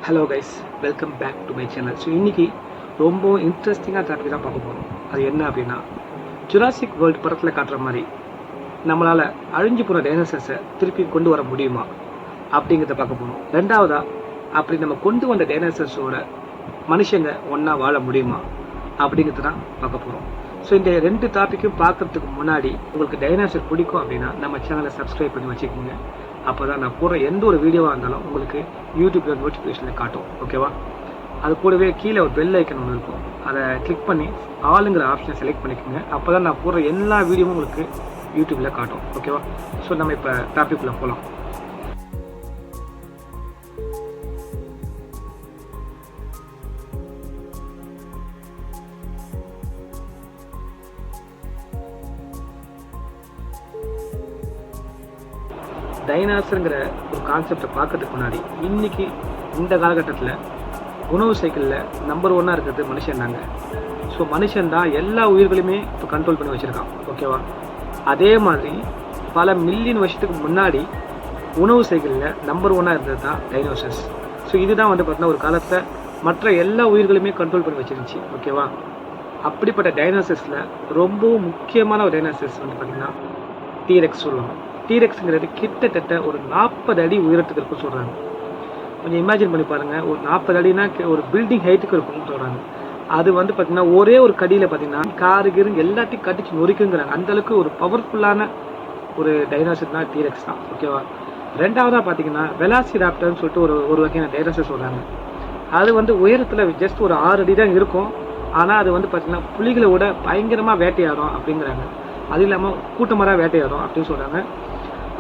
Hello guys, welcome back to my channel. So இன்றைக்கி ரொம்ப இன்ட்ரெஸ்டிங்காக டாபிக் தான் பார்க்க போகிறோம். அது என்ன அப்படின்னா, ஜுராசிக் வேர்ல்டு படத்தில் காட்டுற மாதிரி நம்மளால் அழிஞ்சு போன டைனோசர்ஸை திருப்பி கொண்டு வர முடியுமா அப்படிங்கிறத பார்க்க போகிறோம். ரெண்டாவதாக, அப்படி நம்ம கொண்டு வந்த டைனோசர்ஸோட மனுஷங்க ஒன்றா வாழ முடியுமா அப்படிங்கிறது தான் பார்க்க போகிறோம். ஸோ இந்த ரெண்டு டாப்பிக்கும் பார்க்குறதுக்கு முன்னாடி உங்களுக்கு டைனோசர் பிடிக்கும் அப்படின்னா நம்ம சேனலை சப்ஸ்கிரைப் பண்ணி வச்சுக்கோங்க. அப்போ தான் நான் போடுற எந்த ஒரு வீடியோவாக இருந்தாலும் உங்களுக்கு யூடியூப்பில் நோட்டிஃபிகேஷனில் காட்டும். ஓகேவா? அது கூடவே கீழே ஒரு பெல் ஐக்கன் ஒன்று இருக்கும், அதை கிளிக் பண்ணி ஆளுங்கிற ஆப்ஷனை செலக்ட் பண்ணிக்கோங்க. அப்போ தான் நான் போடுற எல்லா வீடியோவும் உங்களுக்கு யூடியூப்பில் காட்டும். ஓகேவா? ஸோ நம்ம இப்போ டாபிக்குள்ளே போகலாம். டைனாசருங்கிற ஒரு கான்செப்டை பார்க்கறதுக்கு முன்னாடி இன்னைக்கு இந்த காலகட்டத்தில் உணவு சைக்கிளில் நம்பர் 1 இருக்கிறது மனுஷன் தாங்க. ஸோ மனுஷன் தான் எல்லா உயிர்களையுமே இப்போ கண்ட்ரோல் பண்ணி வச்சுருக்கான். ஓகேவா? அதே மாதிரி பல மில்லியன் வருஷத்துக்கு முன்னாடி உணவு சைக்கிளில் நம்பர் 1 இருந்தது தான் டைனோசர்ஸ். ஸோ இதுதான் பார்த்தீங்கன்னா ஒரு காலத்தில் மற்ற எல்லா உயிர்களையுமே கண்ட்ரோல் பண்ணி வச்சிருந்துச்சு. ஓகேவா? அப்படிப்பட்ட டைனோசர்ஸில் ரொம்பவும் முக்கியமான ஒரு டைனோசர்ஸ் பார்த்திங்கன்னா டீரெக்ஸ் சொல்லுவாங்க. டீரெக்ஸுங்கிறது கிட்டத்தட்ட ஒரு 40 அடி உயரத்துக்கு இருக்குன்னு சொல்கிறாங்க. கொஞ்சம் இமேஜின் பண்ணி பாருங்கள், ஒரு 40 அடினா ஒரு பில்டிங் ஹைட்டுக்கு இருக்குன்னு சொல்கிறாங்க. அது பார்த்திங்கன்னா ஒரே ஒரு கடியில் பார்த்திங்கன்னா காரு எல்லாத்தையும் கட்டிச்சு நொறிக்குங்கிறாங்க. அந்தளவுக்கு ஒரு பவர்ஃபுல்லான ஒரு டைனோசர் தான் டீரெக்ஸ் தான். ஓகேவா? ரெண்டாவதாக பார்த்திங்கன்னா வெலாசிராப்டர்னு சொல்லிட்டு ஒரு வகையான டைனோசர் சொல்கிறாங்க. அது உயரத்தில் ஜஸ்ட் ஒரு 6 அடி தான் இருக்கும். ஆனால் அது பார்த்திங்கன்னா புலிகளை விட பயங்கரமாக வேட்டையாடும் அப்படிங்கிறாங்க. அது இல்லாமல் கூட்டமாக வேட்டையாடும் அப்படின்னு சொல்கிறாங்க.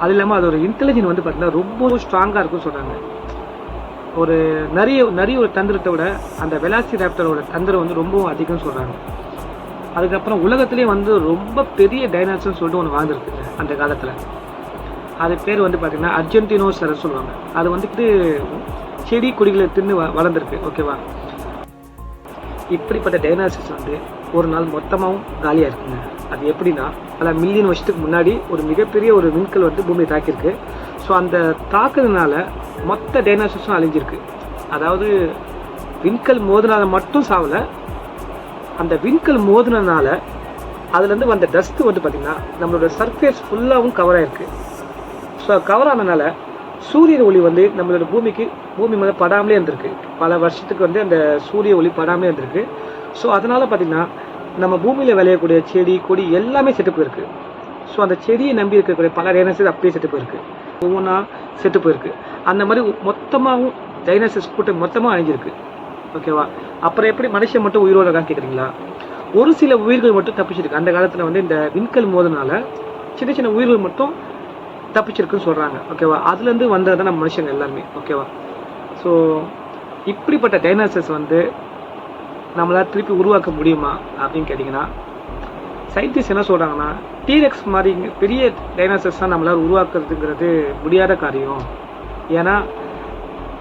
அது இல்லாமல் அதோட இன்டெலிஜென்ஸ் பார்த்திங்கன்னா ரொம்ப ஸ்ட்ராங்காக இருக்குன்னு சொல்கிறாங்க. ஒரு நிறைய ஒரு தந்திரத்தை விட அந்த வெலாசிராப்டரோட தந்திரம் ரொம்பவும் அதிகம்னு சொல்கிறாங்க. அதுக்கப்புறம் உலகத்துலேயே ரொம்ப பெரிய டைனோசர்னு சொல்லிட்டு ஒன்று வாழ்ந்துருக்கு அந்த காலத்தில். அது பேர் பார்த்திங்கன்னா அர்ஜென்டினோசரஸ் சொல்லுவாங்க. அது செடி கொடிகளை தின்னு வளர்ந்துருக்கு. ஓகேவா? இப்படிப்பட்ட டைனோசர்ஸ் ஒரு நாள் மொத்தமாகவும் காலியாக இருக்குங்க. அது எப்படின்னா, பல மில்லியன் வருஷத்துக்கு முன்னாடி ஒரு மிகப்பெரிய ஒரு விண்கல் பூமியை தாக்கியிருக்கு. ஸோ அந்த தாக்குறதுனால மொத்த டைனோசர்ஸும் அழிஞ்சிருக்கு. அதாவது விண்கல் மோதினால மட்டும் சாவலை, அந்த விண்கல் மோதினால அதுலேருந்து வந்த டஸ்ட்டு பார்த்திங்கன்னா நம்மளோட சர்ஃபேஸ் ஃபுல்லாகவும் கவர் ஆகிருக்கு. ஸோ கவர் ஆனதுனால சூரிய ஒளி நம்மளோட பூமி மேலே படாமலே இருந்திருக்கு. பல வருஷத்துக்கு அந்த சூரிய ஒளி படாமலே இருந்திருக்கு. ஸோ அதனால் பார்த்திங்கன்னா நம்ம பூமியில் விளையக்கூடிய செடி கொடி எல்லாமே செத்து போயிருக்கு. ஸோ அந்த செடியை நம்பி இருக்கக்கூடிய பல டைனோசர்ஸ் அப்படியே செத்து போயிருக்கு, ஒவ்வொன்றா செத்து போயிருக்கு. அந்த மாதிரி மொத்தமாகவும் டைனோசர்ஸ் கூட்டம் மொத்தமாக அழிஞ்சிருக்கு. ஓகேவா? அப்புறம் எப்படி மனுஷன் மட்டும் உயிரோட இருக்கான்னு கேட்குறீங்களா? ஒரு சில உயிர்கள் மட்டும் தப்பிச்சிருக்கு. அந்த காலத்தில் இந்த விண்கல் மோதனால சின்ன சின்ன உயிர்கள் மட்டும் தப்பிச்சிருக்குன்னு சொல்கிறாங்க. ஓகேவா? அதுலேருந்து வந்தது தான் நம்ம மனுஷங்க எல்லாருமே. ஓகேவா? ஸோ இப்படிப்பட்ட டைனோசர்ஸ் நம்மளால் திருப்பி உருவாக்க முடியுமா அப்படின்னு கேட்டிங்கன்னா, சயின்டிஸ்ட் என்ன சொல்கிறாங்கன்னா, டீரெக்ஸ் மாதிரி பெரிய டைனோசர்ஸ் தான் நம்மளால் உருவாக்குறதுங்கிறது முடியாத காரியம். ஏன்னா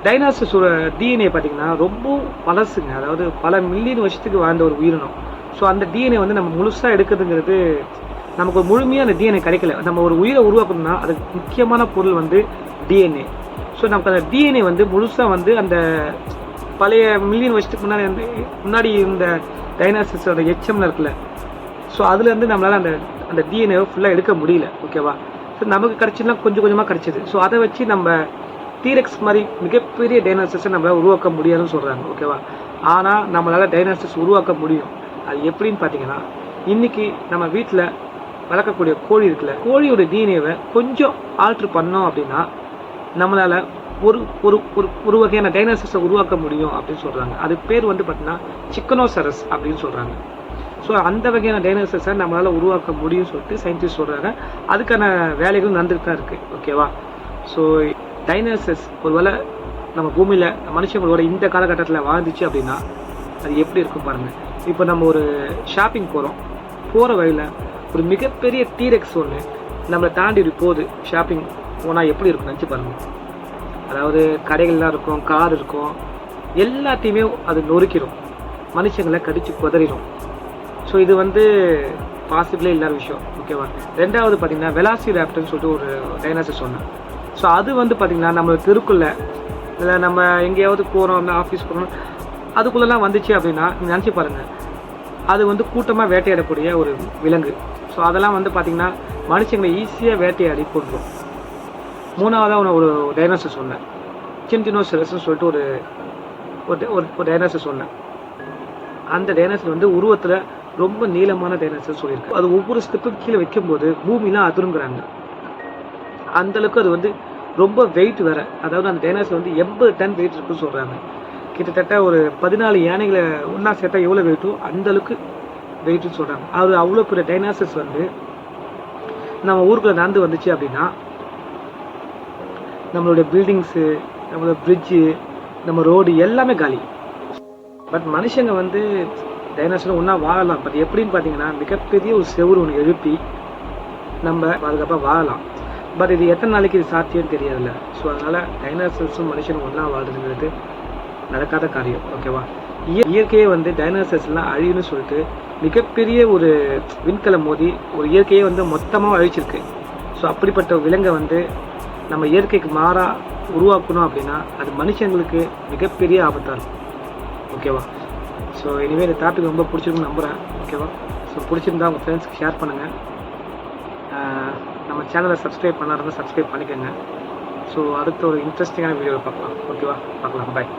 டைனோசர்ஸோட டிஎன்ஏ பார்த்திங்கன்னா ரொம்ப பழசுங்க. அதாவது பல மில்லியன் வருஷத்துக்கு வாழ்ந்த ஒரு உயிரினம். ஸோ அந்த டிஎன்ஏ நம்ம முழுசாக எடுக்கிறதுங்கிறது நமக்கு ஒரு முழுமையாக அந்த டிஎன்ஏ கிடைக்கல. நம்ம ஒரு உயிரை உருவாக்கணும்னா அதுக்கு முக்கியமான பொருள் டிஎன்ஏ. ஸோ நமக்கு அந்த டிஎன்ஏ முழுசாக அந்த பழைய மில்லியன் வருஷத்துக்கு முன்னாடி இந்த டைனோசர்ஸோட எச்சம்ல இருக்குல்ல, ஸோ அதுலேருந்து நம்மளால் அந்த டிஎன்ஏவை ஃபுல்லாக எடுக்க முடியல. ஓகேவா? ஸோ நமக்கு கிடச்சின்னா கொஞ்சம் கொஞ்சமாக கிடச்சிது. ஸோ அதை வச்சு நம்ம டீரெக்ஸ் மாதிரி மிகப்பெரிய டைனோசர்ஸை நம்மளால் உருவாக்க முடியாதுன்னு சொல்கிறாங்க. ஓகேவா? ஆனால் நம்மளால் டைனோசர்ஸ் உருவாக்க முடியும். அது எப்படின்னு பார்த்தீங்கன்னா, இன்றைக்கி நம்ம வீட்டில் வளர்க்கக்கூடிய கோழி இருக்குல்ல, கோழியோட டிஎன்ஏவை கொஞ்சம் ஆல்ட்ரு பண்ணோம் அப்படின்னா நம்மளால் ஒரு ஒரு ஒரு வகையான டைனோசர்ஸை உருவாக்க முடியும் அப்படின்னு சொல்கிறாங்க. அது பேர் பார்த்தீங்கன்னா சிக்கனோசரஸ் அப்படின்னு சொல்கிறாங்க. ஸோ அந்த வகையான டைனோசர்ஸை நம்மளால் உருவாக்க முடியும்னு சொல்லிட்டு சயின்டிஸ்ட் சொல்கிறாங்க. அதுக்கான வேலைகள் நடந்துட்டு தான் இருக்குது. ஓகேவா? ஸோ டைனோசர்ஸ் ஒருவேளை நம்ம பூமியில் மனுஷங்களோட இந்த காலகட்டத்தில் வாழ்ந்துச்சு அப்படின்னா அது எப்படி இருக்கும் பாருங்கள். இப்போ நம்ம ஒரு ஷாப்பிங் போகிற வழியில் ஒரு மிகப்பெரிய டீரெக்ஸ் ஒன்று நம்மளை தாண்டி போகுது. ஷாப்பிங் போனால் எப்படி இருக்கும் நினச்சி பாருங்கள். அதாவது கடைகள்லாம் இருக்கும், கார் இருக்கும், எல்லாத்தையுமே அது நொறுக்கிடும், மனுஷங்களை கடிச்சு குதறிடும். ஸோ இது பாசிபிளே இல்லாத விஷயம். ஓகேவா? ரெண்டாவது பார்த்திங்கன்னா வெலாசிராப்டர்னு சொல்லிட்டு ஒரு டைனோசர் சொன்னேன். ஸோ அது பார்த்திங்கன்னா நம்ம தெருக்குள்ளே இல்லை நம்ம எங்கேயாவது போகிறோம், அந்த ஆஃபீஸ் போகிறோம், அதுக்குள்ளெல்லாம் வந்துச்சு அப்படின்னா நினச்சி பாருங்கள், அது வந்து கூட்டமாக வேட்டையாடக்கூடிய ஒரு விலங்கு. ஸோ அதெல்லாம் வந்து பார்த்திங்கன்னா மனுஷங்களை ஈஸியாக வேட்டையாடி கொண்டுரும். மூணாவதாக ஒரு டைனோசர் சொன்னேன், சின்டினோசரஸ்ன்னு சொல்லிட்டு ஒரு ஒரு டைனோசர் சொன்னேன். அந்த டைனோசர் வந்து உருவத்தில் ரொம்ப நீளமான டைனோசர் சொல்லியிருக்கு. அது ஒவ்வொரு ஸ்டெப்புக்கு கீழே வைக்கும்போது பூமிலாம் அதிருங்கிறாங்க. அந்தளவுக்கு அது வந்து ரொம்ப வெயிட் வேறு. அதாவது அந்த டைனோசர் வந்து 80 டன் வெயிட் இருக்குன்னு சொல்கிறாங்க. கிட்டத்தட்ட ஒரு 14 யானைகளை ஒன்றா சேர்த்தா எவ்வளோ வெயிட்டோ அந்தளவுக்கு வெயிட்டுன்னு சொல்கிறாங்க. அது அவ்வளோ பெரிய டைனோசர்ஸ் வந்து நம்ம ஊருக்குள்ளே நடந்து வந்துச்சு அப்படின்னா நம்மளுடைய பில்டிங்ஸு, நம்மளோட பிரிட்ஜு, நம்ம ரோடு எல்லாமே காலி. பட் மனுஷங்க வந்து டைனோசரை ஒன்றா வாழலாம். பட் எப்படின்னு பார்த்தீங்கன்னா மிகப்பெரிய ஒரு செவுறு ஒன்று எழுப்பி நம்ம பாதுகாப்பாக வாழலாம். பட் இது எத்தனை நாளைக்கு இது சாத்தியம்னு தெரியாதுல்ல. ஸோ அதனால் டைனோசர்ஸும் மனுஷனும் ஒன்றா வாழ்றதுங்கிறது நடக்காத காரியம். ஓகேவா? இயற்கையே வந்து டைனோசர்ஸ்லாம் அழிவுன்னு சொல்லிட்டு மிகப்பெரிய ஒரு விண்கலம் மோதி ஒரு இயற்கையே வந்து மொத்தமாக அழிச்சிருக்கு. ஸோ அப்படிப்பட்ட விலங்கை வந்து நம்ம இயற்கைக்கு மாறாக உருவாக்கணும் அப்படின்னா அது மனுஷங்களுக்கு மிகப்பெரிய ஆபத்தாக இருக்கும். ஓகேவா? ஸோ இனிமேல் இந்த டாபிக் ரொம்ப பிடிச்சிருக்குன்னு நம்புகிறேன். ஓகேவா? ஸோ பிடிச்சிருந்தா உங்கள் ஃப்ரெண்ட்ஸ்க்கு ஷேர் பண்ணுங்கள். நம்ம சேனலை சப்ஸ்கிரைப் பண்ணால் சப்ஸ்கிரைப் பண்ணிக்கோங்க. ஸோ அடுத்த ஒரு இன்ட்ரெஸ்டிங்கான வீடியோவில் பார்க்கலாம். ஓகேவா? பார்க்கலாம். பாய்.